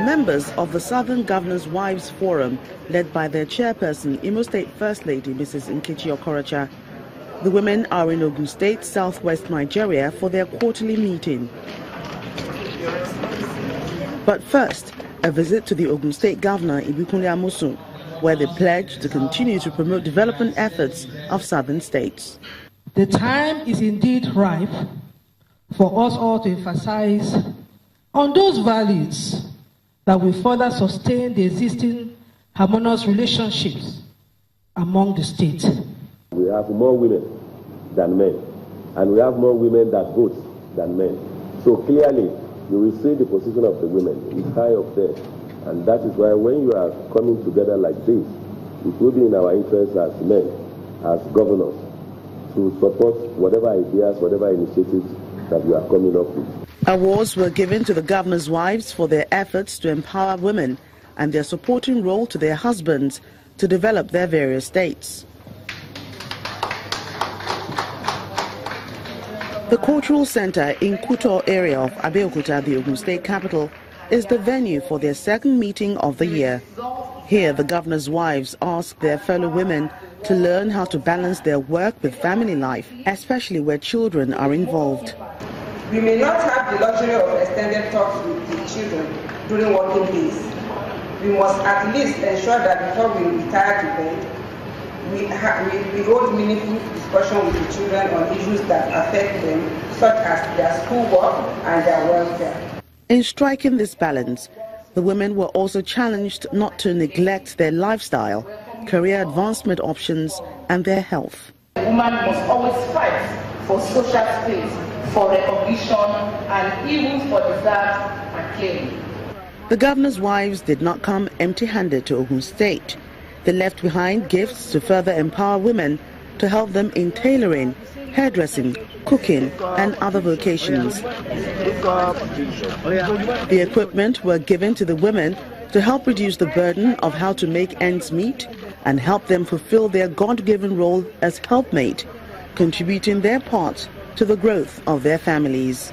members of the Southern Governors' Wives Forum, led by their chairperson, Imo State First Lady Mrs. Nkechi Okorocha. The women are in Ogun State, southwest Nigeria, for their quarterly meeting. But first, a visit to the Ogun State Governor, Abeokuta, where they pledged to continue to promote development efforts of southern states. The time is indeed ripe for us all to emphasize on those values that will further sustain the existing harmonious relationships among the states. We have more women than men, and we have more women that vote than men. So clearly, you will see the position of the women is high up there. And that is why when you are coming together like this, it will be in our interest as men, as governors, to support whatever ideas, whatever initiatives that we are coming up with. Awards were given to the governors' wives for their efforts to empower women and their supporting role to their husbands to develop their various states. The Cultural Center in Kuto area of Abeokuta, the Ogun State capital, is the venue for their second meeting of the year. Here, the governors' wives ask their fellow women to learn how to balance their work with family life, especially where children are involved. We may not have the luxury of extended talks with the children during working days. We must at least ensure that before we retire to bed, we hold meaningful discussion with the children on issues that affect them, such as their schoolwork and their welfare. In striking this balance, the women were also challenged not to neglect their lifestyle, career advancement options, and their health. A woman must always fight for social space, for recognition, and even for deserved acclaim. The governors' wives did not come empty-handed to Ogun State. They left behind gifts to further empower women to help them in tailoring, hairdressing, cooking, and other vocations. The equipment were given to the women to help reduce the burden of how to make ends meet and help them fulfill their God-given role as helpmate, contributing their part to the growth of their families.